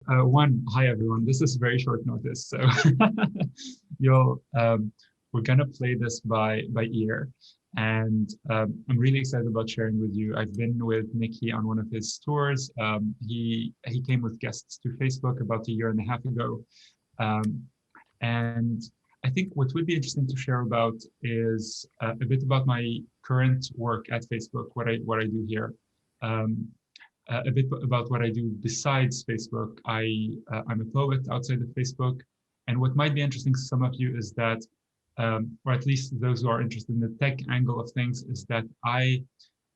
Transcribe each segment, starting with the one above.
Hi everyone. This is very short notice, so you'll we're gonna play this by ear, and I'm really excited about sharing with you. I've been with Nikki on one of his tours. He came with guests to Facebook about a year and a half ago, um, and I think what would be interesting to share about is a bit about my current work at Facebook, what I do here. Um, a bit about what I do besides Facebook. I'm a poet outside of Facebook, and what might be interesting to some of you is that, or at least those who are interested in the tech angle of things, is that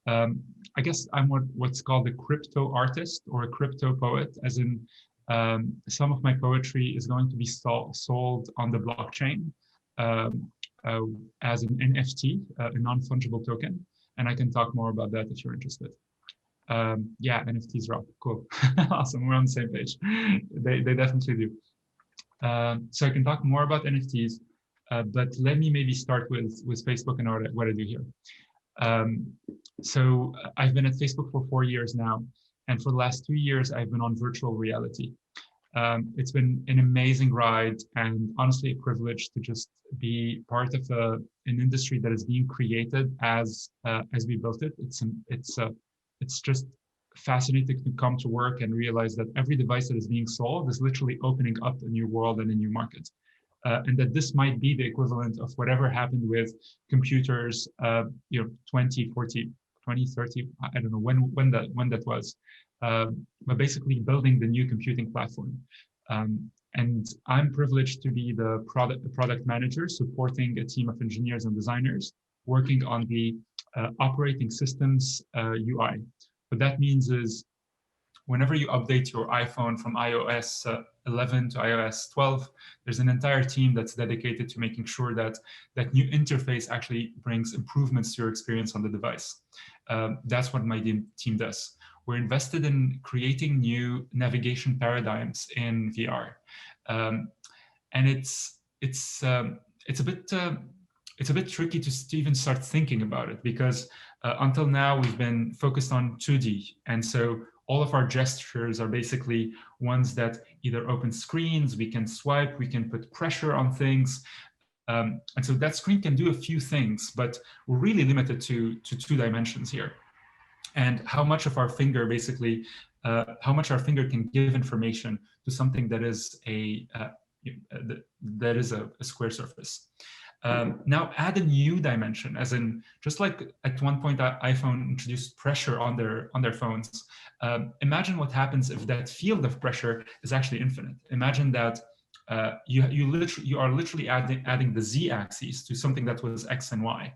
um, I guess I'm what's called a crypto artist or a crypto poet, as in some of my poetry is going to be sold on the blockchain um, uh, as an NFT, a non-fungible token, and I can talk more about that if you're interested. Yeah, NFTs rock. Cool. Awesome. We're on the same page. They definitely do. So I can talk more about NFTs, but let me maybe start with Facebook and what I do here. So I've been at Facebook for 4 years now, and for the last 2 years, I've been on virtual reality. It's been an amazing ride, and honestly, a privilege to just be part of an industry that is being created as we built it. It's just fascinating to come to work and realize that every device that is being sold is literally opening up a new world and a new market. And that this might be the equivalent of whatever happened with computers, 20, 40, 20, 30, I don't know when that was, but basically building the new computing platform. And I'm privileged to be the product manager supporting a team of engineers and designers working on the operating systems UI. What that means is whenever you update your iPhone from iOS 11 to iOS 12, there's an entire team that's dedicated to making sure that that new interface actually brings improvements to your experience on the device. That's what my team does. We're invested in creating new navigation paradigms in VR, and it's a bit tricky to even start thinking about it because until now we've been focused on 2D, and so all of our gestures are basically ones that either open screens, we can swipe, we can put pressure on things, and so that screen can do a few things, but we're really limited to 2 dimensions here, and how much of our finger basically, how much our finger can give information to something that is a square surface. Now add a new dimension, as in just like at one point iPhone introduced pressure on their phones. Imagine what happens if that field of pressure is actually infinite. Imagine that you are literally adding the z-axis to something that was x and y.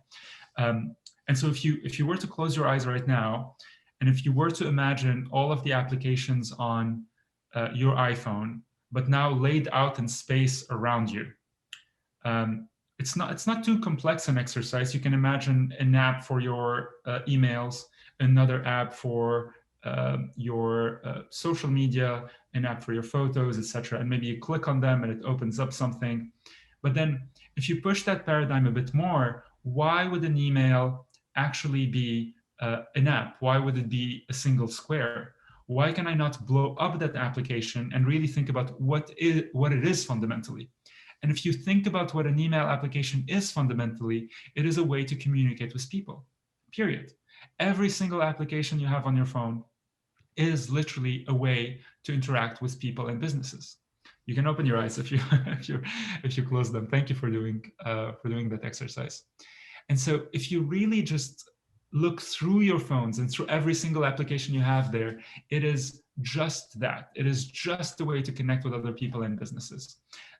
And so if you were to close your eyes right now, and if you were to imagine all of the applications on your iPhone, but now laid out in space around you. It's not too complex an exercise. You can imagine an app for your emails, another app for your social media, an app for your photos, etc. And maybe you click on them and it opens up something. But then if you push that paradigm a bit more, why would an email actually be an app? Why would it be a single square? Why can I not blow up that application and really think about what it is fundamentally? And if you think about what an email application is fundamentally, it is a way to communicate with people, period. Every single application you have on your phone is literally a way to interact with people and businesses. You can open your eyes if you close them. Thank you for doing that exercise. And so if you really just look through your phones and through every single application you have there, it is just that. It is just a way to connect with other people and businesses.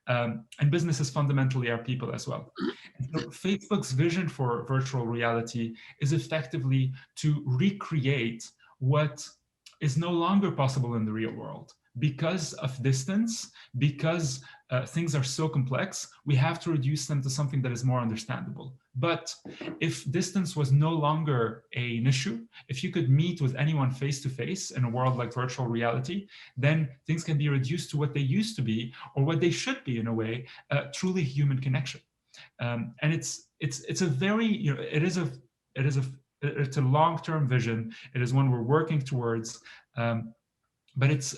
And businesses fundamentally are people as well. And so Facebook's vision for virtual reality is effectively to recreate what is no longer possible in the real world. Because of distance, because things are so complex, we have to reduce them to something that is more understandable. But if distance was no longer an issue, if you could meet with anyone face to face in a world like virtual reality, then things can be reduced to what they used to be, or what they should be in a way, truly human connection. And it's a very, it's a long-term vision. It is one we're working towards. but it's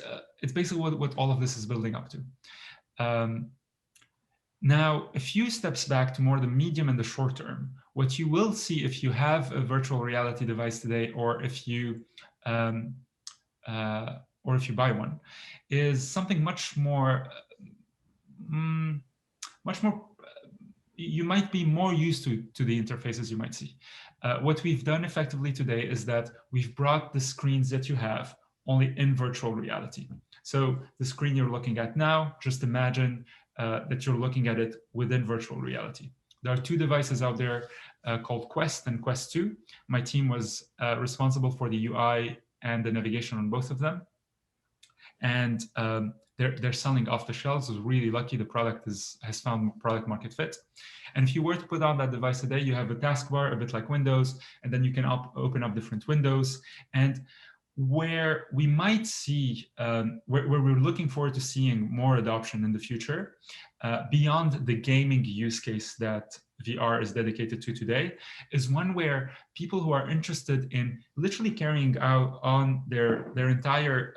basically what all of this is building up to. Now, a few steps back to more the medium and the short term, what you will see if you have a virtual reality device today, or if you buy one, is something much more, you might be more used to the interfaces you might see. What we've done effectively today is that we've brought the screens that you have only in virtual reality. So the screen you're looking at now, just imagine that you're looking at it within virtual reality. There are two devices out there called Quest and Quest 2. My team was responsible for the UI and the navigation on both of them. And they're selling off the shelves. We're really lucky the product has found product market fit. And if you were to put on that device today, you have a taskbar, a bit like Windows, and then you can open up different windows. And where we might see, where we're looking forward to seeing more adoption in the future, beyond the gaming use case that VR is dedicated to today, is one where people who are interested in literally carrying out on their entire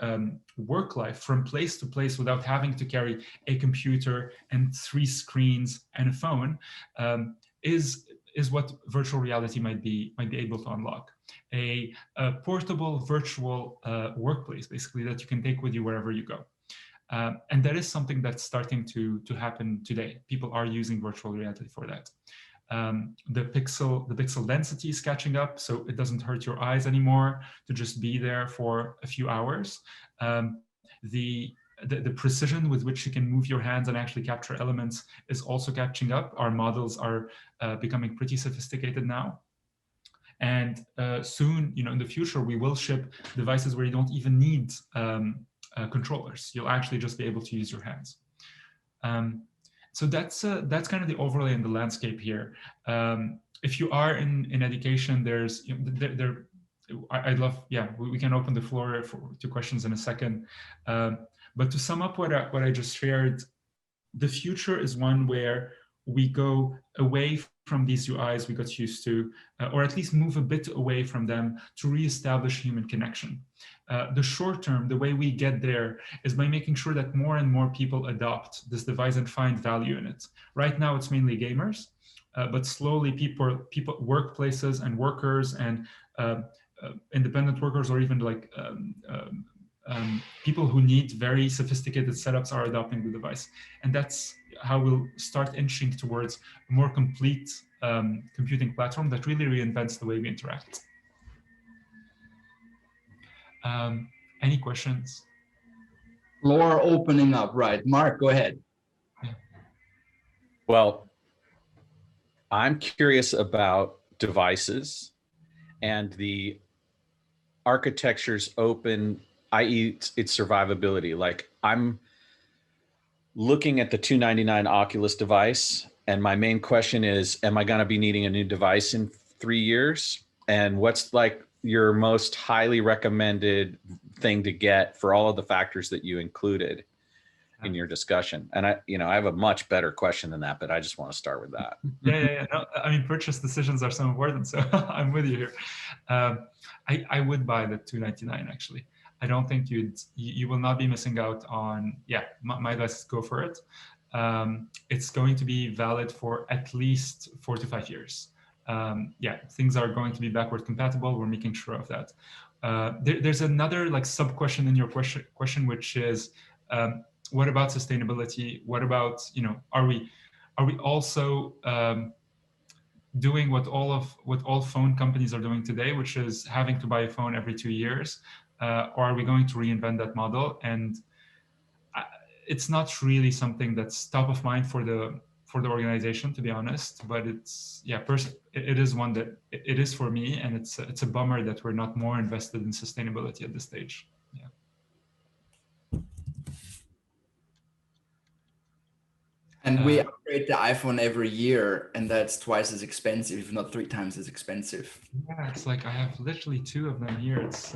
work life from place to place without having to carry a computer and 3 screens and a phone, is what virtual reality might be able to unlock. A portable virtual workplace, basically, that you can take with you wherever you go. And that is something that's starting to happen today. People are using virtual reality for that. The pixel density is catching up, so it doesn't hurt your eyes anymore to just be there for a few hours. The precision with which you can move your hands and actually capture elements is also catching up. Our models are becoming pretty sophisticated now. And soon, in the future, we will ship devices where you don't even need controllers. You'll actually just be able to use your hands. So that's kind of the overlay in the landscape here. If you are in education, there's I'd love, we can open the floor to questions in a second. But to sum up what I just shared, the future is one where we go away from these UIs we got used to, or at least move a bit away from them to reestablish human connection. The short term, the way we get there is by making sure that more and more people adopt this device and find value in it. Right now, it's mainly gamers, but slowly people, workplaces and workers and independent workers, or even like people who need very sophisticated setups are adopting the device. And that's how we'll start inching towards a more complete computing platform that really reinvents the way we interact. Any questions? Floor opening up, right. Mark, go ahead. Yeah. Well, I'm curious about devices and the architecture's open, i.e. its survivability. Like, I'm looking at the $299 Oculus device, and my main question is, am I going to be needing a new device in 3 years? And what's like your most highly recommended thing to get for all of the factors that you included in your discussion? And I have a much better question than that, but I just want to start with that. Yeah. No, I mean, purchase decisions are so important, so I'm with you here. I would buy the $299 actually. I don't think you will not be missing out on, my advice is go for it. It's going to be valid for at least 4 to 5 years. Things are going to be backward compatible. We're making sure of that. There's another like sub question in your question, which is, what about sustainability? What about, are we also doing what all phone companies are doing today, which is having to buy a phone every 2 years? Or are we going to reinvent that model? And it's not really something that's top of mind for the organization, to be honest. But it's it is one that it is for me, and it's a bummer that we're not more invested in sustainability at this stage. And we upgrade the iPhone every year, and that's twice as expensive, if not 3 times as expensive. Yeah, it's like I have literally 2 of them here. It's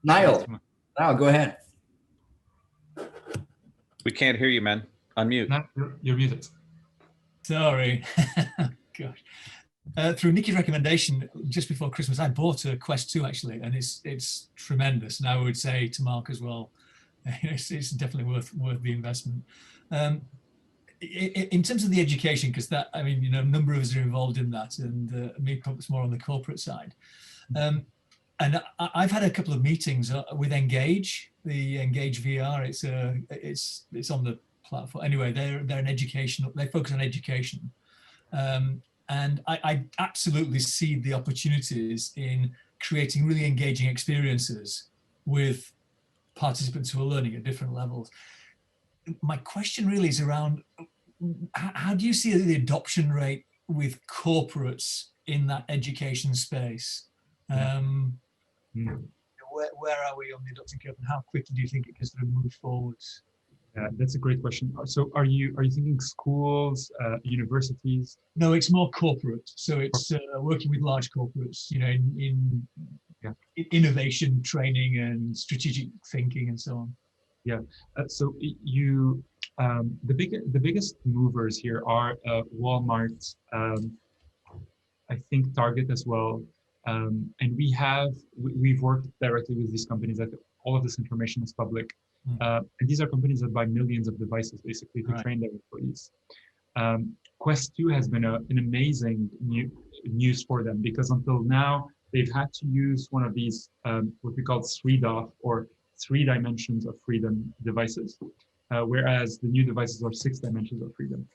Niall, go ahead. We can't hear you, man. Unmute. No, you're muted. Sorry. Gosh. Through Nikki's recommendation, just before Christmas, I bought a Quest 2 actually, and it's tremendous. And I would say to Mark as well, it's definitely worth the investment. In terms of the education, because that, I mean, you know, a number of us are involved in that, and me probably more on the corporate side. And I've had a couple of meetings with Engage, the Engage VR. It's on the platform. Anyway, they're an educational. They focus on education, and I absolutely see the opportunities in creating really engaging experiences with participants who are learning at different levels. My question really is around, how do you see the adoption rate with corporates in that education space? Where are we on the adoption curve, and how quickly do you think it can sort of move forwards? That's a great question. So are you thinking schools, universities? No, it's more corporate. So it's working with large corporates, you know, in innovation training and strategic thinking and so on. Yeah. So you, the biggest movers here are Walmart, I think Target as well, and we've worked directly with these companies. That all of this information is public, and these are companies that buy millions of devices basically to train their employees. Quest 2 has been an amazing news for them, because until now they've had to use one of these what we call 3DOF, or 3 dimensions of freedom devices, whereas the new devices are 6 dimensions of freedom.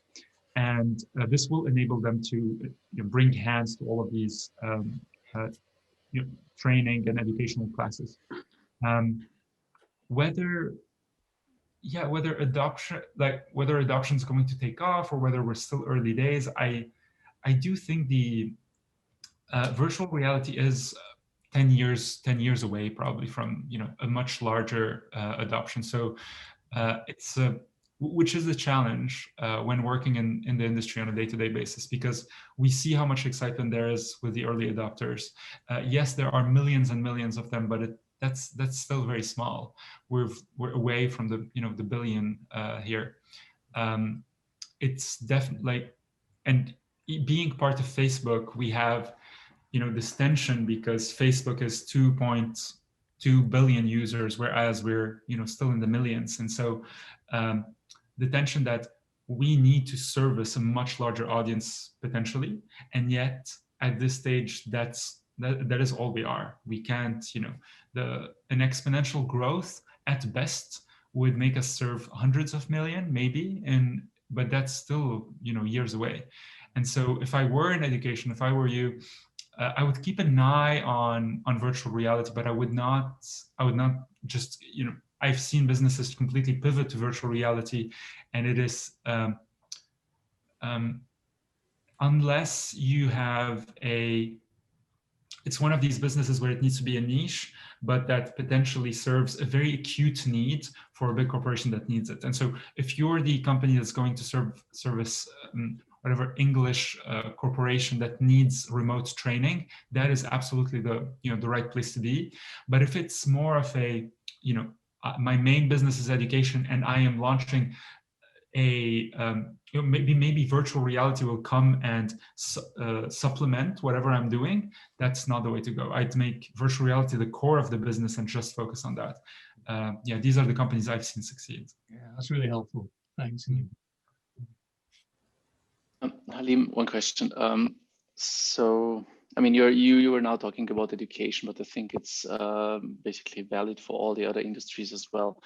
And this will enable them to bring hands to all of these training and educational classes. Whether adoption is going to take off, or whether we're still early days, I do think the virtual reality is 10 years away probably from a much larger adoption. So it's which is a challenge when working in the industry on a day-to-day basis, because we see how much excitement there is with the early adopters. Yes, there are millions and millions of them, but that's still very small. We're away from the billion here. It's definitely, and being part of Facebook, we have this tension, because Facebook is 2.2 billion users, whereas we're still in the millions. And so the tension that we need to service a much larger audience potentially, and yet at this stage that is all we are. We can't, an exponential growth at best would make us serve hundreds of million maybe, but that's still years away. And so if I were in education, if I were you, I would keep an eye on virtual reality, but I would not just, I've seen businesses completely pivot to virtual reality, and it is, unless you have it's one of these businesses where it needs to be a niche, but that potentially serves a very acute need for a big corporation that needs it. And so if you're the company that's going to service whatever English corporation that needs remote training, that is absolutely the right place to be. But if it's more of a, my main business is education, and I am launching maybe virtual reality will come and supplement whatever I'm doing, that's not the way to go. I'd make virtual reality the core of the business and just focus on that. These are the companies I've seen succeed. Yeah, that's really helpful. Thanks. Halim, one question. So, I mean, you were now talking about education, but I think it's basically valid for all the other industries as well.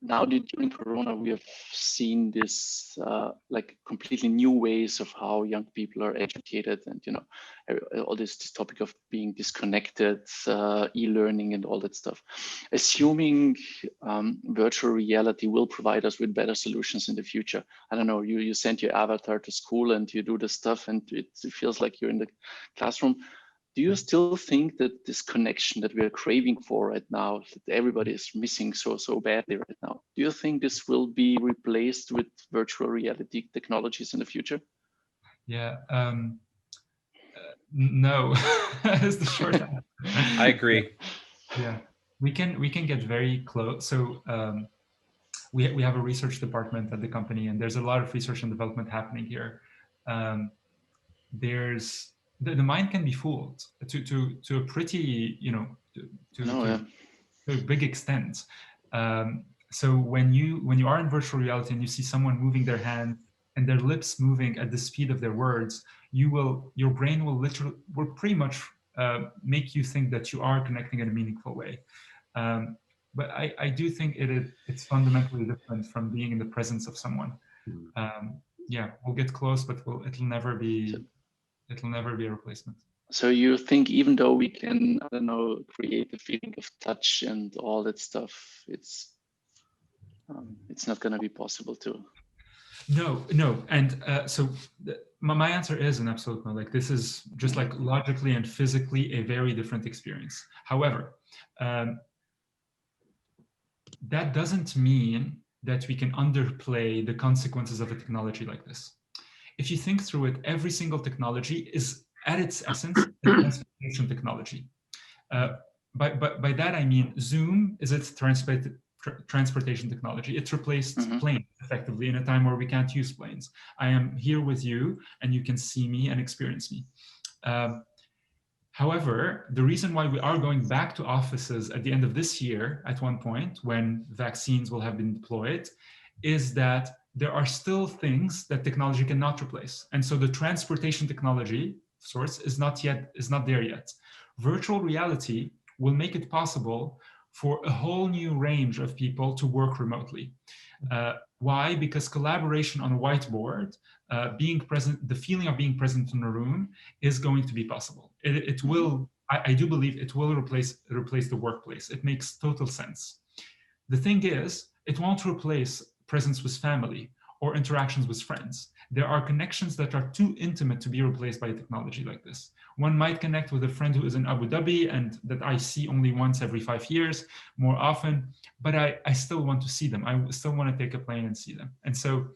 Now during Corona, we have seen this like completely new ways of how young people are educated, and all this topic of being disconnected, e-learning, and all that stuff. Assuming virtual reality will provide us with better solutions in the future. I don't know. You send your avatar to school and you do the stuff, and it feels like you're in the classroom. Do you still think that this connection that we are craving for right now, that everybody is missing so badly right now, do you think this will be replaced with virtual reality technologies in the future? Yeah, no, is the short answer. I agree. Yeah, we can get very close. So we have a research department at the company, and there's a lot of research and development happening here. the mind can be fooled to a pretty, to a big extent. So when you are in virtual reality and you see someone moving their hand and their lips moving at the speed of their words, your brain will pretty much make you think that you are connecting in a meaningful way. But I do think it's fundamentally different from being in the presence of someone. Yeah, we'll get close, but it'll never be a replacement. So you think even though we can, I don't know, create the feeling of touch and all that stuff, it's not going to be possible to. No, and so my answer is an absolute no. Like, this is just like logically and physically a very different experience. However, that doesn't mean that we can underplay the consequences of a technology like this. If you think through it, every single technology is at its essence a transportation technology. By that I mean Zoom is its transportation technology. It's replaced planes effectively in a time where we can't use planes. I am here with you and you can see me and experience me. However, the reason why we are going back to offices at the end of this year, at one point when vaccines will have been deployed, is that there are still things that technology cannot replace. And so the transportation technology source is not there yet. Virtual reality will make it possible for a whole new range of people to work remotely. Why? Because collaboration on a whiteboard, being present, the feeling of being present in a room is going to be possible. It will, I do believe it will replace the workplace. It makes total sense. The thing is, it won't replace presence with family or interactions with friends. There are connections that are too intimate to be replaced by a technology like this. One might connect with a friend who is in Abu Dhabi and that I see only once every 5 years, more often, but I still want to see them. I still want to take a plane and see them. And so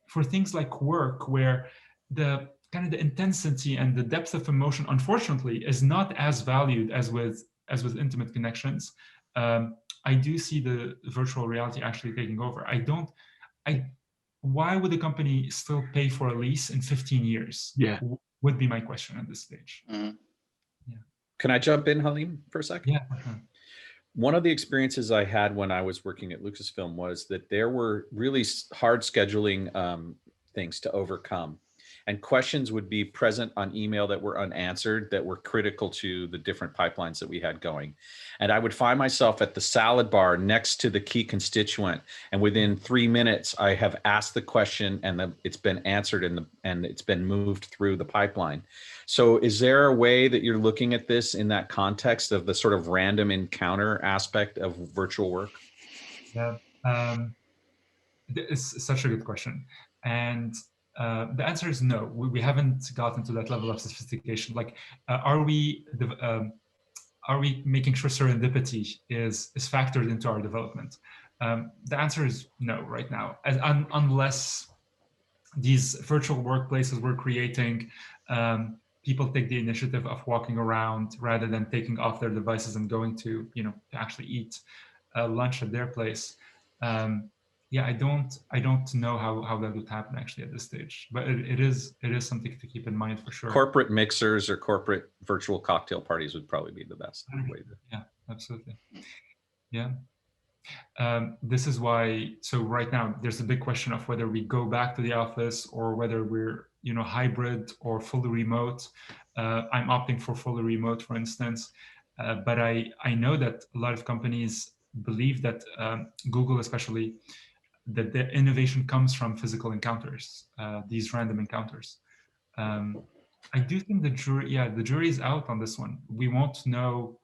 for things like work, where the kind of the intensity and the depth of emotion, unfortunately, is not as valued as with intimate connections, I do see the virtual reality actually taking over. Why would a company still pay for a lease in 15 years? Yeah. Would be my question at this stage. Mm-hmm. Yeah. Can I jump in, Halim, for a second? Yeah. One of the experiences I had when I was working at Lucasfilm was that there were really hard scheduling things to overcome. And questions would be present on email that were unanswered, that were critical to the different pipelines that we had going. And I would find myself at the salad bar next to the key constituent. And within 3 minutes, I have asked the question and it's been answered and it's been moved through the pipeline. So is there a way that you're looking at this in that context of the sort of random encounter aspect of virtual work? Yeah, it's such a good question. And the answer is no. We haven't gotten to that level of sophistication. Like, are we making sure serendipity is factored into our development? The answer is no right now, unless these virtual workplaces we're creating, people take the initiative of walking around rather than taking off their devices and going to actually eat lunch at their place. Yeah, I don't know how that would happen actually at this stage, but it is something to keep in mind for sure. Corporate mixers or corporate virtual cocktail parties would probably be the best way to. Yeah, absolutely. Yeah. This is why, so right now there's a big question of whether we go back to the office or whether we're hybrid or fully remote. I'm opting for fully remote, for instance, but I know that a lot of companies believe that Google especially, that the innovation comes from physical encounters, these random encounters. I do think the jury is out on this one. We won't know.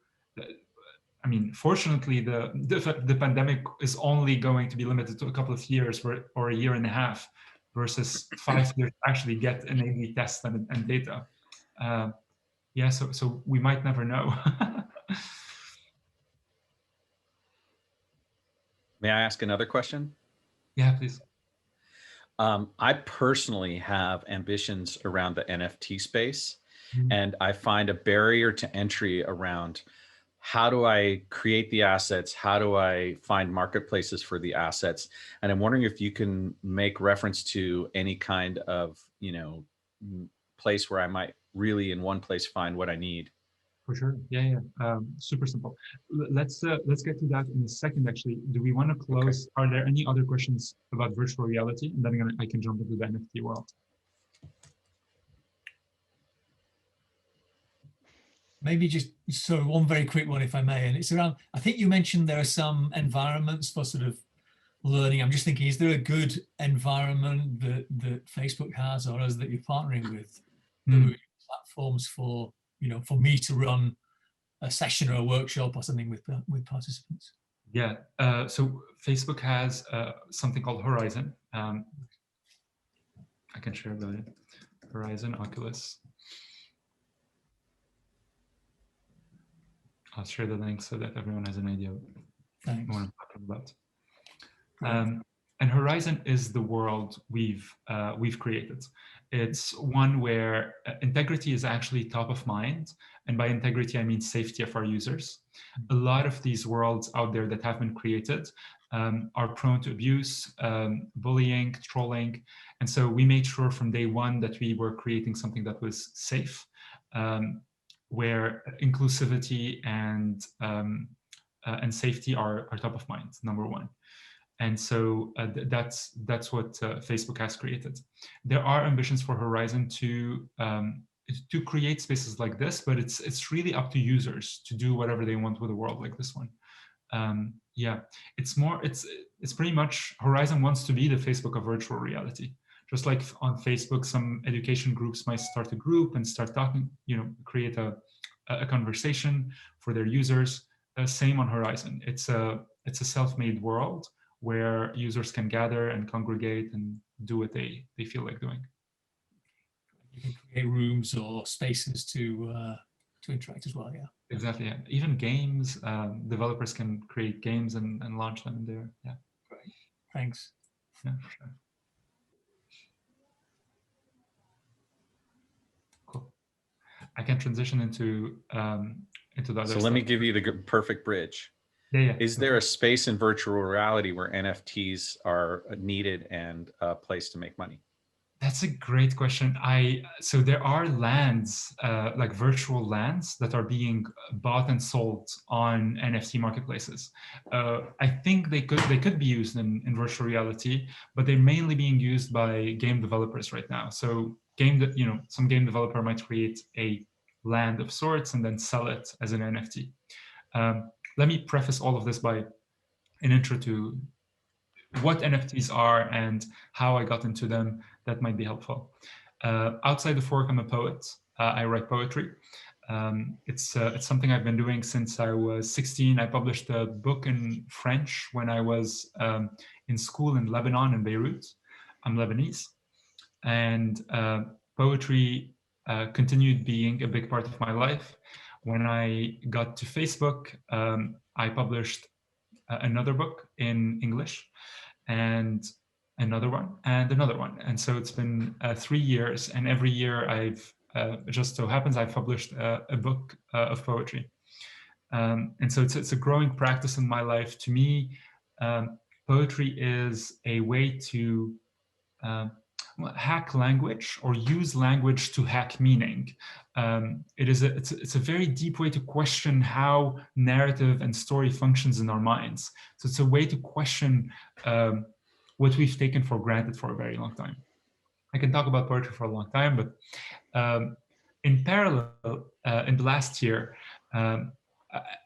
I mean, fortunately, the pandemic is only going to be limited to a couple of years or a year and a half, versus 5 years to actually get an A/B test and data. Yeah, so we might never know. May I ask another question? Yeah, please. I personally have ambitions around the NFT space, and I find a barrier to entry around how do I create the assets? How do I find marketplaces for the assets? And I'm wondering if you can make reference to any kind of, place where I might really in one place find what I need. For sure. Yeah. Super simple. Let's get to that in a second. Actually, do we want to close? Okay. Are there any other questions about virtual reality? And then I can jump into the NFT world. Maybe just one very quick one, if I may. And it's around, I think you mentioned there are some environments for sort of learning. I'm just thinking, is there a good environment that Facebook has or others that you're partnering with, platforms for, for me to run a session or a workshop or something with participants? Yeah, so Facebook has something called Horizon. I can share about it. Horizon, Oculus. I'll share the link so that everyone has an idea of what I'm talking about. And Horizon is the world we've created. It's one where integrity is actually top of mind. And by integrity, I mean safety of our users. A lot of these worlds out there that have been created are prone to abuse, bullying, trolling. And so we made sure from day one that we were creating something that was safe, where inclusivity and safety are top of mind, number one. And so that's what Facebook has created. There are ambitions for Horizon to create spaces like this, but it's really up to users to do whatever they want with a world like this one. Yeah, it's pretty much Horizon wants to be the Facebook of virtual reality. Just like on Facebook, some education groups might start a group and start talking, create a conversation for their users. Same on Horizon. It's a self-made world where users can gather and congregate and do what they feel like doing. You can create rooms or spaces to interact as well, yeah. Exactly, yeah. Even games, developers can create games and launch them in there, yeah. Great, thanks. Yeah, for sure. Cool. I can transition into the other So stuff. let me give you the perfect bridge. Yeah. Is there a space in virtual reality where NFTs are needed and a place to make money? That's a great question. So there are lands, like virtual lands, that are being bought and sold on NFT marketplaces. I think they could be used in virtual reality, but they're mainly being used by game developers right now. So some game developer might create a land of sorts and then sell it as an NFT. Let me preface all of this by an intro to what NFTs are and how I got into them. That might be helpful. Outside of work, I'm a poet. I write poetry. It's something I've been doing since I was 16. I published a book in French when I was in school in Lebanon, in Beirut. I'm Lebanese. And poetry continued being a big part of my life. When I got to Facebook, I published another book in English, and another one, and another one. And so it's been 3 years, and every year I've just so happens I've published a book of poetry. And so it's a growing practice in my life. To me, poetry is a way to hack language or use language to hack meaning. It's a very deep way to question how narrative and story functions in our minds. So it's a way to question what we've taken for granted for a very long time. I can talk about poetry for a long time, but in parallel, in the last year,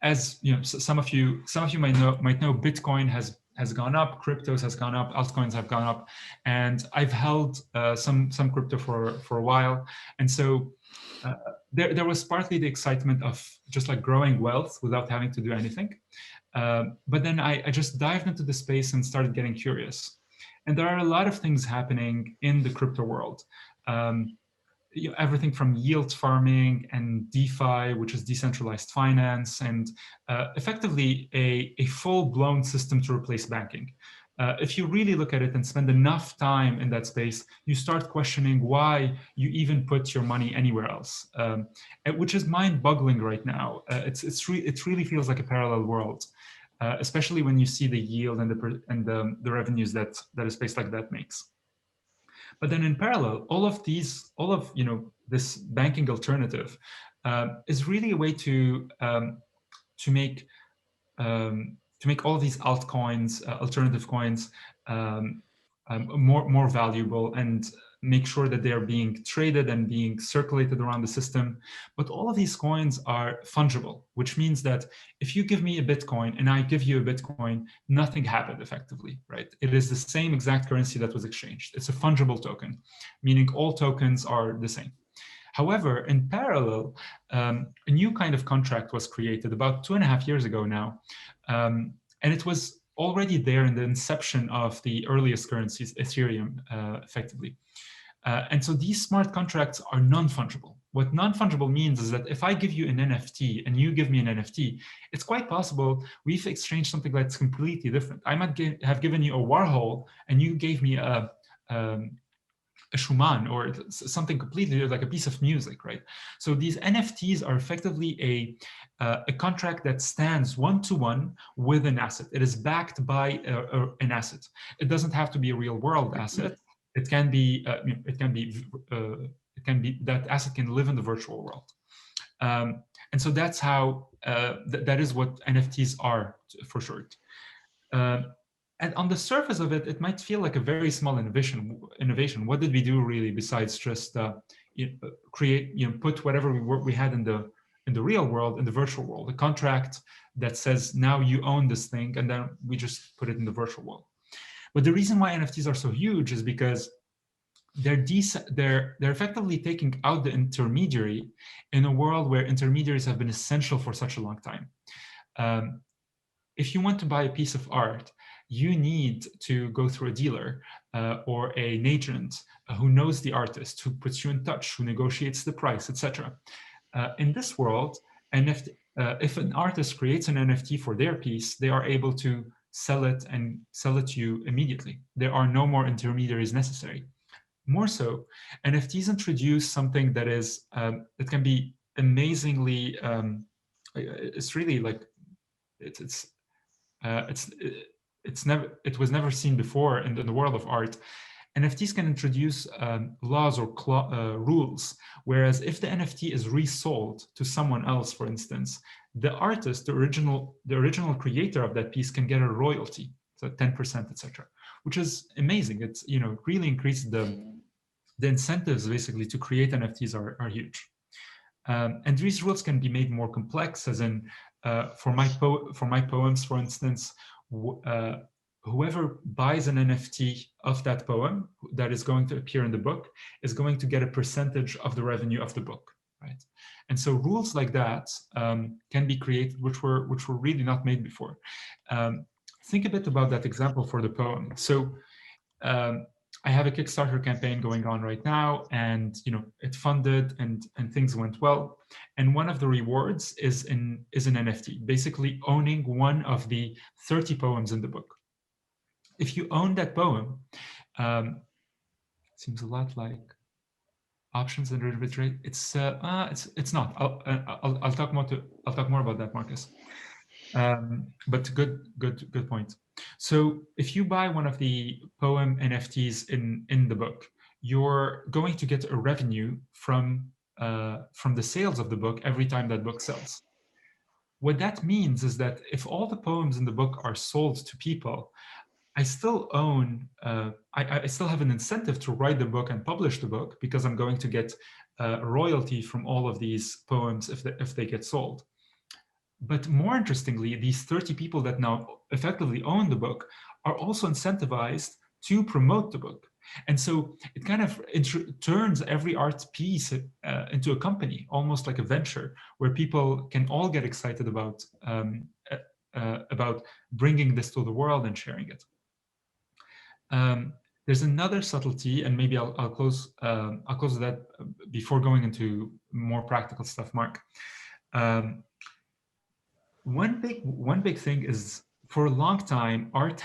as you know, some of you might know, Bitcoin has gone up, cryptos has gone up, altcoins have gone up, and I've held some crypto for a while, and so there was partly the excitement of just like growing wealth without having to do anything, but then I just dived into the space and started getting curious, and there are a lot of things happening in the crypto world. Everything from yield farming and DeFi, which is decentralized finance, and effectively a full-blown system to replace banking. If you really look at it and spend enough time in that space, you start questioning why you even put your money anywhere else, which is mind-boggling right now. It really feels like a parallel world, especially when you see the yield and the revenues that a space like that makes. But then in parallel, all of this banking alternative is really a way to make all of these altcoins, alternative coins, more valuable, and make sure that they are being traded and being circulated around the system. But all of these coins are fungible, which means that if you give me a Bitcoin and I give you a Bitcoin, nothing happened effectively, right? It is the same exact currency that was exchanged. It's a fungible token, meaning all tokens are the same. However, in parallel, a new kind of contract was created about 2.5 years ago now. And it was already there in the inception of the earliest currencies, Ethereum, effectively. And so these smart contracts are non-fungible. What non-fungible means is that if I give you an NFT and you give me an NFT, it's quite possible we've exchanged something that's completely different. I might have given you a Warhol and you gave me a Schumann or something completely like a piece of music, right? So these NFTs are effectively a contract that stands one-to-one with an asset. It is backed by an asset. It doesn't have to be a real-world asset. It can be that asset can live in the virtual world. And so that's how that is what NFTs are for short. And on the surface of it, it might feel like a very small innovation. What did we do really besides just put whatever we had in the real world in the virtual world, a contract that says now you own this thing, and then we just put it in the virtual world. But the reason why NFTs are so huge is because they're effectively taking out the intermediary in a world where intermediaries have been essential for such a long time. If you want to buy a piece of art, you need to go through a dealer or an agent who knows the artist, who puts you in touch, who negotiates the price, etc. In this world, if an artist creates an NFT for their piece, they are able to sell it to you immediately. There are no more intermediaries necessary. More so, NFTs introduce something that is it can be amazingly. It's really like it was never seen before in the world of art. NFTs can introduce laws or rules, whereas if the NFT is resold to someone else, for instance, the artist, the original creator of that piece can get a royalty, so 10%, etc., which is amazing. It's really increased the incentives basically to create NFTs are huge. And these rules can be made more complex, as in for my poems, for instance, whoever buys an NFT of that poem that is going to appear in the book is going to get a percentage of the revenue of the book, right? And so rules like that can be created, which were really not made before. Think a bit about that example for the poem. So I have a Kickstarter campaign going on right now, and it funded and things went well. And one of the rewards is an NFT, basically owning one of the 30 poems in the book. If you own that poem, seems a lot like options and derivative rate. It's not. I'll talk more about that, Marcus. But good point. So if you buy one of the poem NFTs in the book, you're going to get a revenue from the sales of the book every time that book sells. What that means is that if all the poems in the book are sold to people, I still own, I still have an incentive to write the book and publish the book, because I'm going to get a royalty from all of these poems if they get sold. But more interestingly, these 30 people that now effectively own the book are also incentivized to promote the book. And so it kind of turns every art piece into a company, almost like a venture, where people can all get excited about bringing this to the world and sharing it. There's another subtlety, and maybe I'll close with that before going into more practical stuff, Mark. One big thing is, for a long time, art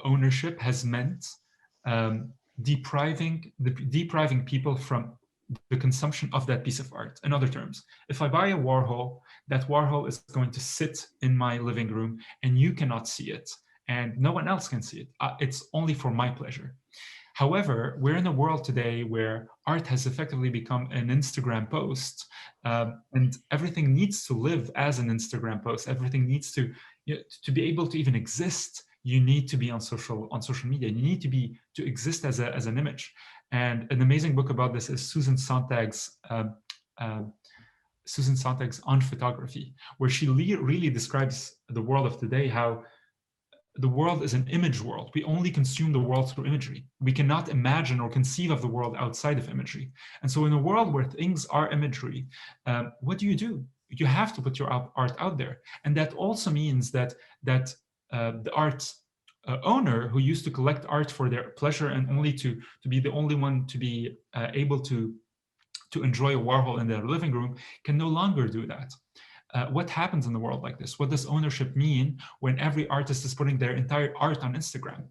ownership has meant depriving people from the consumption of that piece of art. In other terms, if I buy a Warhol, that Warhol is going to sit in my living room and you cannot see it, and no one else can see it. It's only for my pleasure. However, we're in a world today where art has effectively become an Instagram post, and everything needs to live as an Instagram post. Everything needs to, to be able to even exist. You need to be on social media. You need to exist as an image. And an amazing book about this is Susan Sontag's On Photography, where she really describes the world of today, how the world is an image world. We only consume the world through imagery. We cannot imagine or conceive of the world outside of imagery. And so in a world where things are imagery, what do? You have to put your art out there. And that also means that the art owner who used to collect art for their pleasure and only to be the only one to be able to enjoy a Warhol in their living room can no longer do that. What happens in the world like this? What does ownership mean when every artist is putting their entire art on Instagram?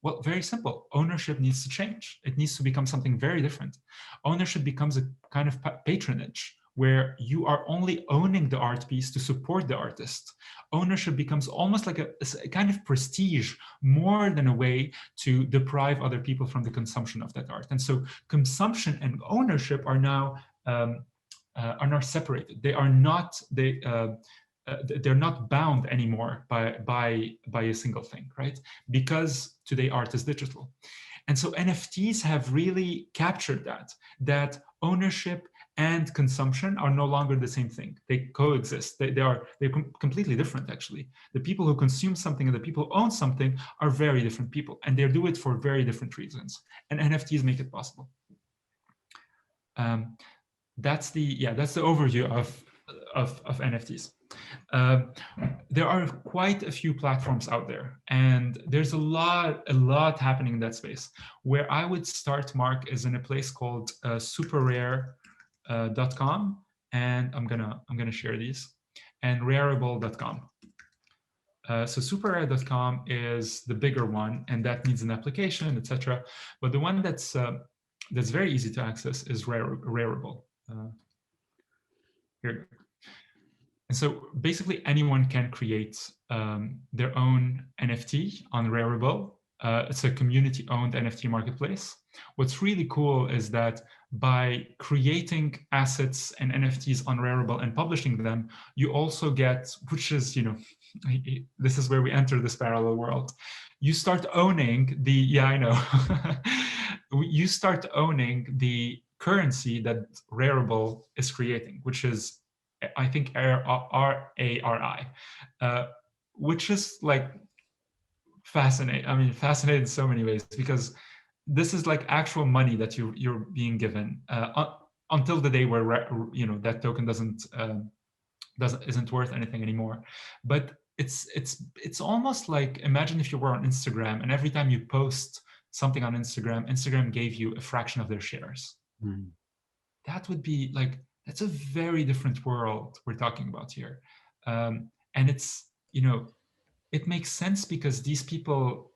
Well, very simple. Ownership needs to change. It needs to become something very different. Ownership becomes a kind of patronage where you are only owning the art piece to support the artist. Ownership becomes almost like a kind of prestige more than a way to deprive other people from the consumption of that art. And so consumption and ownership are now separated. They are not they're not bound anymore by a single thing, right? Because today art is digital. And so NFTs have really captured that ownership and consumption are no longer the same thing. They coexist. They're completely different, actually. The people who consume something and the people who own something are very different people, and they do it for very different reasons. And NFTs make it possible. That's the overview of NFTs. There are quite a few platforms out there, and there's a lot happening in that space. Where I would start, Mark, is in a place called superrare.com, and I'm gonna share these, and rareable.com. So superrare.com is the bigger one, and that needs an application, etc. But the one that's very easy to access is Rareable. Here. And so basically anyone can create their own NFT on Rareable. It's a community-owned NFT marketplace. What's really cool is that by creating assets and NFTs on Rareable and publishing them, you also get, which is, this is where we enter this parallel world. You start owning you start owning the currency that Rareable is creating, which is, I think, RARI, which is like fascinating. I mean, fascinating in so many ways, because this is like actual money that you're being given until the day where that token isn't worth anything anymore. But it's almost like, imagine if you were on Instagram and every time you post something on Instagram gave you a fraction of their shares. That would be like, that's a very different world we're talking about here. And it's, it makes sense because these people,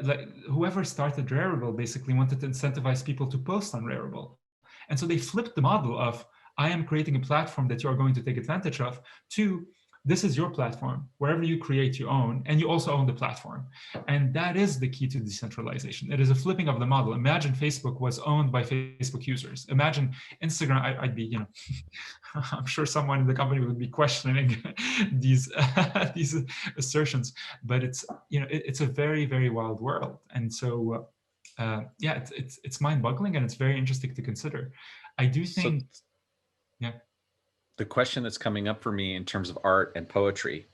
like whoever started Rareable basically wanted to incentivize people to post on Rareable. And so they flipped the model of, I am creating a platform that you're going to take advantage of, to this is your platform. Wherever you create, you own, and you also own the platform. And that is the key to decentralization. It is a flipping of the model. Imagine Facebook was owned by Facebook users. Imagine Instagram, I'd be, I'm sure someone in the company would be questioning these assertions, but it's, it's a very, very wild world. And so, it's mind-boggling, and it's very interesting to consider. I do think, the question that's coming up for me in terms of art and poetry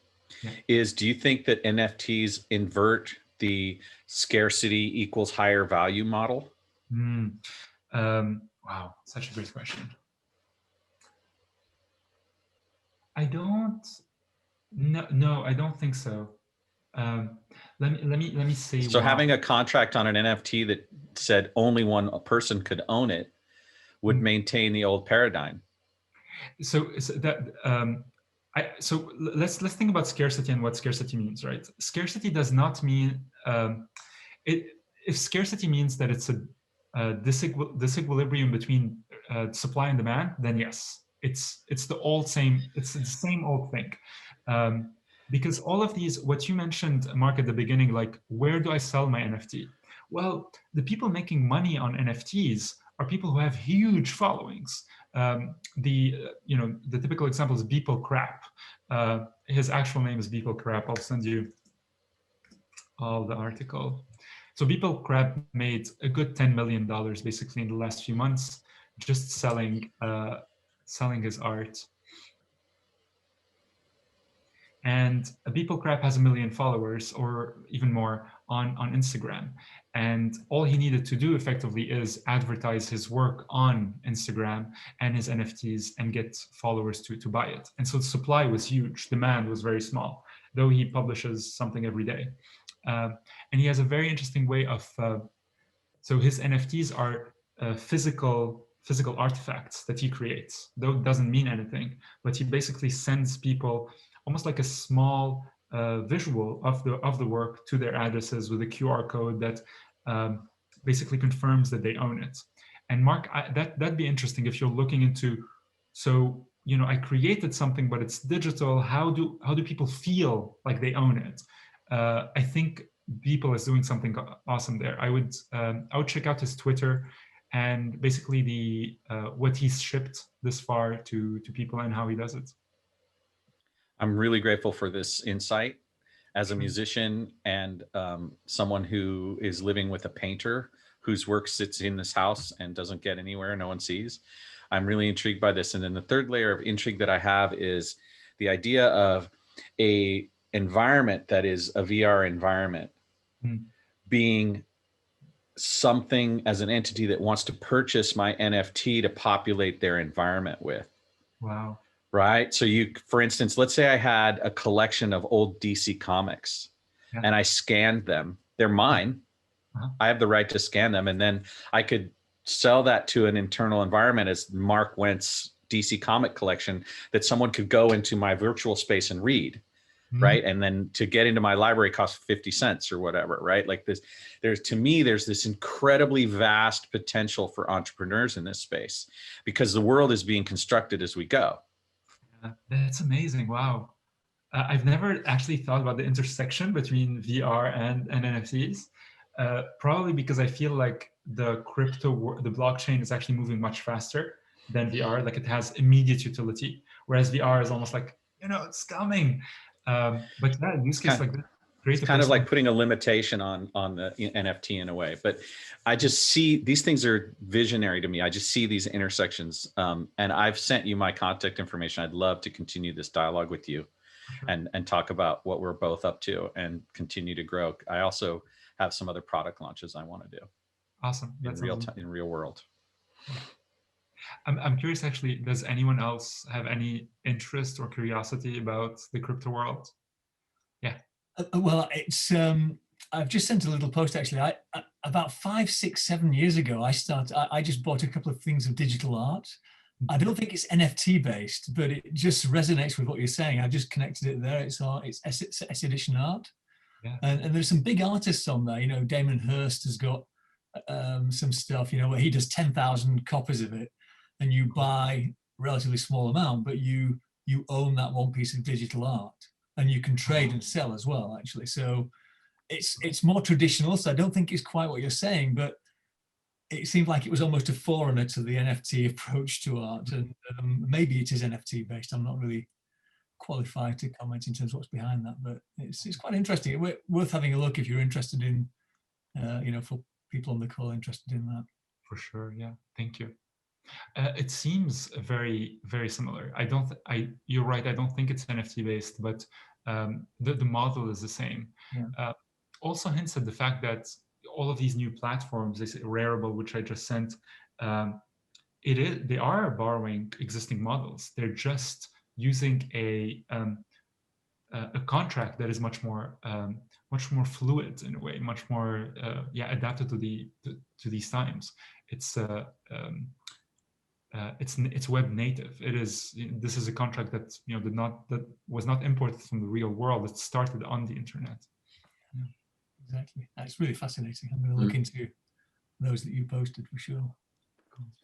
is, do you think that NFTs invert the scarcity equals higher value model? Wow, such a great question. I don't think so. Let me say. So having a contract on an NFT that said only one person could own it would maintain the old paradigm. So let's think about scarcity and what scarcity means, right? Scarcity does not mean if scarcity means that it's a disequilibrium between supply and demand, then yes, it's the same old thing. Because all of these, what you mentioned, Mark, at the beginning, like, where do I sell my NFT? Well, the people making money on NFTs are people who have huge followings. The typical example is Beeple Crap. His actual name is Beeple Crap. I'll send you all the article. So Beeple Crab made a good $10 million basically in the last few months, just selling his art. And Beeple Crab has 1 million followers or even more on Instagram. And all he needed to do effectively is advertise his work on Instagram and his NFTs and get followers to buy it. And so the supply was huge, demand was very small, though he publishes something every day. And he has a very interesting way of, so his NFTs are physical artifacts that he creates, though it doesn't mean anything, but he basically sends people almost like a small visual of the work to their addresses with a QR code that basically confirms that they own it. And Mark, that'd be interesting if you're looking into, so, you know, I created something, but it's digital. How do people feel like they own it? I think Beeple is doing something awesome there. I would check out his Twitter and basically what he's shipped this far to people and how he does it. I'm really grateful for this insight as a musician and someone who is living with a painter whose work sits in this house and doesn't get anywhere, no one sees. I'm really intrigued by this. And then the third layer of intrigue that I have is the idea of a environment that is a VR environment being something as an entity that wants to purchase my NFT to populate their environment with. Wow. Right. So for instance, let's say I had a collection of old DC comics and I scanned them. They're mine. I have the right to scan them. And then I could sell that to an internal environment as Mark Wentz DC comic collection that someone could go into my virtual space and read. Right. And then to get into my library costs 50 cents or whatever. Right. Like this, to me, there's this incredibly vast potential for entrepreneurs in this space because the world is being constructed as we go. That's amazing. Wow. I've never actually thought about the intersection between VR and NFTs, probably because I feel like the blockchain is actually moving much faster than VR. Like it has immediate utility, whereas VR is almost like, you know, it's coming. But yeah, in use case like this, it's kind of like putting a limitation on the NFT in a way. But I just see these things are visionary to me. I just see these intersections. And I've sent you my contact information. I'd love to continue this dialogue with you and talk about what we're both up to and continue to grow. I also have some other product launches I want to do. Awesome. That's in real world. I'm curious, actually, does anyone else have any interest or curiosity about the crypto world? Yeah. Well, it's I've just sent a little post actually. I about 5, 6, 7 years ago, I just bought a couple of things of digital art. I don't think it's NFT based, but it just resonates with what you're saying. I just connected it there. It's S edition art, and there's some big artists on there. You know, Damon Hirst has got some stuff. You know, where he does 10,000 copies of it, and you buy a relatively small amount, but you own that one piece of digital art. And you can trade and sell as well, actually. So it's more traditional. So I don't think it's quite what you're saying, but it seemed like it was almost a forerunner to the NFT approach to art. And maybe it is NFT based. I'm not really qualified to comment in terms of what's behind that, but it's quite interesting. Worth having a look if you're interested in, you know, for people on the call interested in that. For sure. Yeah. Thank you. It seems very, very similar. You're right. I don't think it's NFT based, but the model is the same. Yeah. Also hints at the fact that all of these new platforms, this Rarible, which I just sent, they are borrowing existing models. They're just using a contract that is much more fluid in a way, much more adapted to these times. It's web native. This is a contract that that was not imported from the real world. It started on the internet. Yeah, exactly. That's really fascinating. I'm going to look into those that you posted for sure.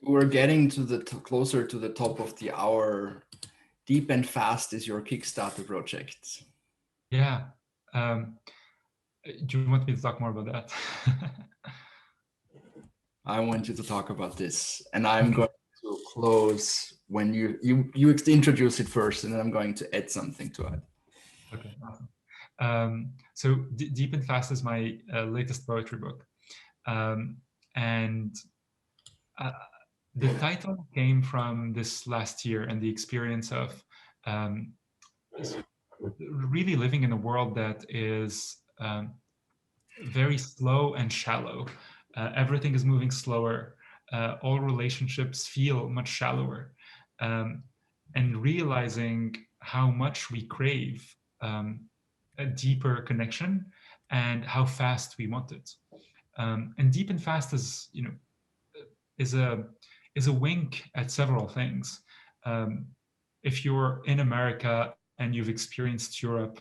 We're getting to closer to the top of the hour. Deep and Fast is your Kickstarter project. Yeah. Do you want me to talk more about that? I want you to talk about this, and I'm going to close when you introduce it first, and then I'm going to add something to it. Okay, awesome. So Deep and Fast is my latest poetry book, and the title came from this last year and the experience of really living in a world that is very slow and shallow. Everything is moving slower. All relationships feel much shallower. And realizing how much we crave a deeper connection and how fast we want it. And Deep and Fast is, is a wink at several things. If you're in America and you've experienced Europe,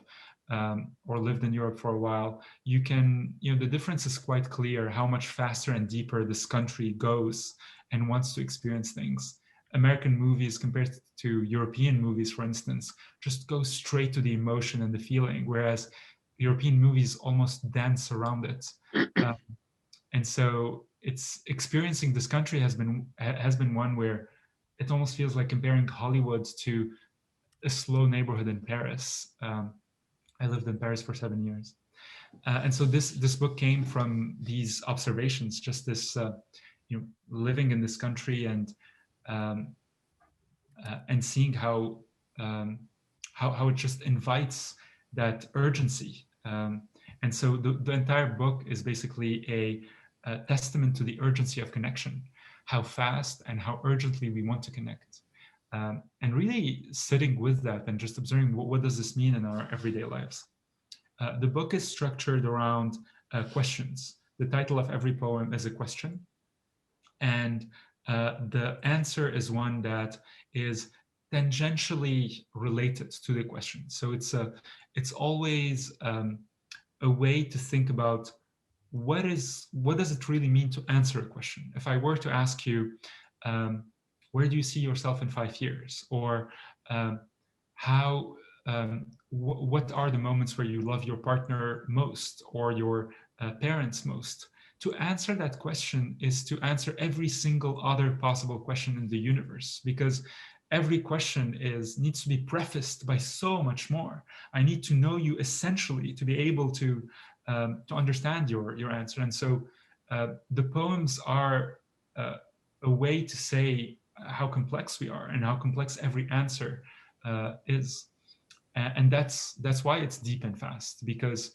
or lived in Europe for a while, you can, the difference is quite clear how much faster and deeper this country goes and wants to experience things. American movies compared to European movies, for instance, just go straight to the emotion and the feeling, whereas European movies almost dance around it. And so it's experiencing this country has been one where it almost feels like comparing Hollywood to a slow neighborhood in Paris. I lived in Paris for 7 years. And so this book came from these observations, just this, living in this country and seeing how it just invites that urgency. And so the entire book is basically a testament to the urgency of connection, how fast and how urgently we want to connect. And really sitting with that and just observing what does this mean in our everyday lives. The book is structured around questions. The title of every poem is a question. And the answer is one that is tangentially related to the question. So it's always a way to think about what does it really mean to answer a question. If I were to ask you, where do you see yourself in 5 years? Or what are the moments where you love your partner most or your parents most? To answer that question is to answer every single other possible question in the universe, because every question needs to be prefaced by so much more. I need to know you essentially to be able to understand your answer. And so the poems are a way to say how complex we are and how complex every answer is. And that's why it's deep and fast, because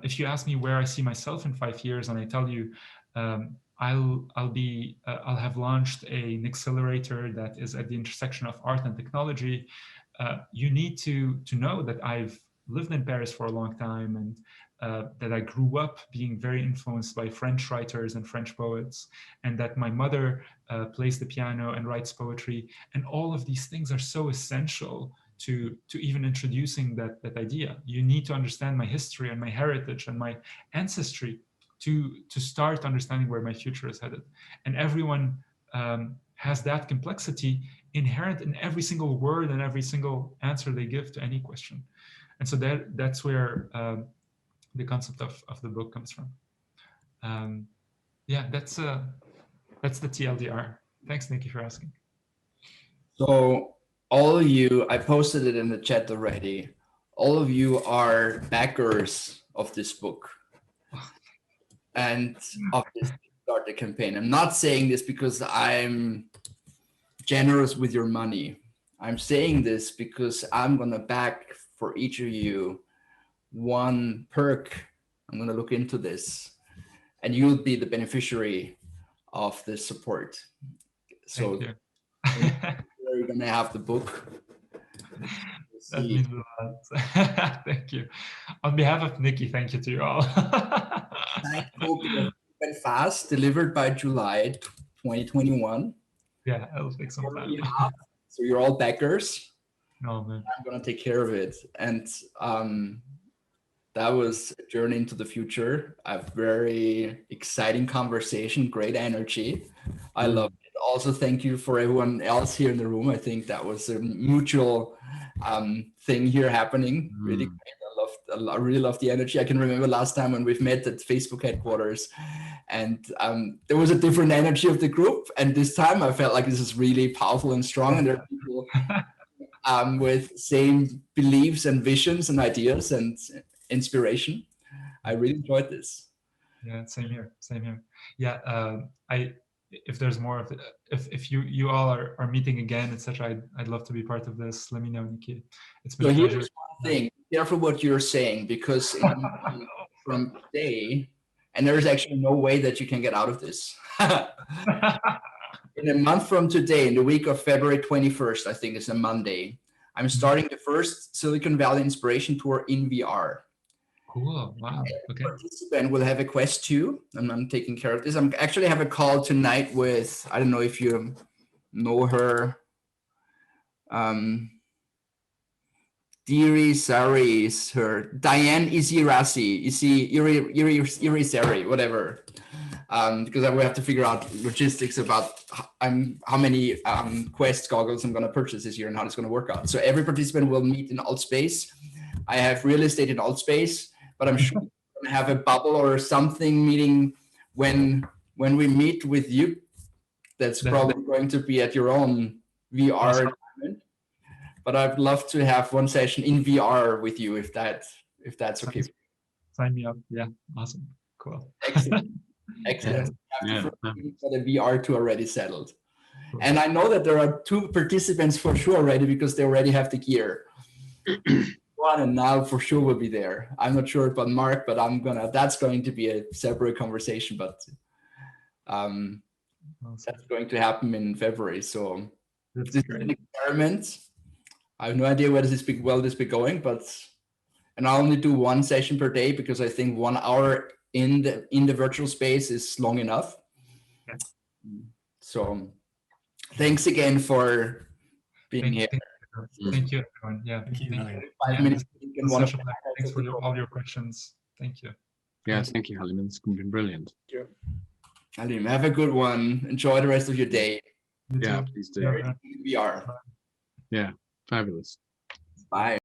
if you ask me where I see myself in 5 years and I tell you I'll have launched an accelerator that is at the intersection of art and technology, you need to know that I've lived in Paris for a long time and that I grew up being very influenced by French writers and French poets, and that my mother plays the piano and writes poetry. And all of these things are so essential to even introducing that idea. You need to understand my history and my heritage and my ancestry to start understanding where my future is headed. And everyone has that complexity inherent in every single word and every single answer they give to any question. And so that's where the concept of the book comes from. Yeah, that's the TLDR. Thanks, Nikki, for asking. So all of you, I posted it in the chat already. All of you are backers of this book and of this Kickstarter campaign. I'm not saying this because I'm generous with your money. I'm saying this because I'm going to back for each of you one perk. I'm going to look into this and you'll be the beneficiary of this support. So you're going to have the book. That means a lot. Thank you. On behalf of Nikki, thank you to you all. I hope it went fast, delivered by July 2021. Yeah, it'll take some time. So you're all backers. Oh, man. I'm going to take care of it. And that was a journey into the future. A very exciting conversation, great energy. I love it. Also, thank you for everyone else here in the room. I think that was a mutual thing here happening. Really great. I loved I really love the energy. I can remember last time when we've met at Facebook headquarters, and there was a different energy of the group. And this time I felt like this is really powerful and strong, and there are people with same beliefs and visions and ideas and inspiration. I really enjoyed this. Yeah, same here. Yeah, if there's more of it, if you all are meeting again, etc., I'd love to be part of this. Let me know, Nikki. It's been a pleasure. Here's one thing: be careful what you're saying, because from today, and there's actually no way that you can get out of this. In a month from today, in the week of February 21st, I think it's a Monday, I'm starting the first Silicon Valley Inspiration Tour in VR. Cool. Wow. Okay. Participant will have a Quest 2, and I'm taking care of this. I'm actually have a call tonight with, I don't know if you know her, Diri Sari is her, Diane Irizarry, whatever. Because I will have to figure out logistics about how many Quest goggles I'm going to purchase this year and how it's going to work out. So every participant will meet in Altspace. I have real estate in Altspace, but I'm sure we're going to have a bubble or something meeting when we meet with you. That's probably going to be at your own VR environment. But I'd love to have one session in VR with you if that's okay. Sign me up. Yeah, awesome. Cool. Excellent. Yeah. The VR tour already settled. Cool. And I know that there are 2 participants for sure already, because they already have the gear. One and now for sure will be there. I'm not sure about Mark, but that's going to be a separate conversation, but that's going to happen in February. So this is an experiment. I have no idea where this be going, and I'll only do 1 session per day, because I think 1 hour in the virtual space is long enough. Yeah. So thanks again for being here. Thank you, everyone. Yeah. Thank you. 5 minutes. Thanks for all your questions. Thank you. Yeah, thank you, Halim. It's been brilliant. Halim, have a good one. Enjoy the rest of your day. Yeah, please do. We are. Yeah, fabulous. Bye.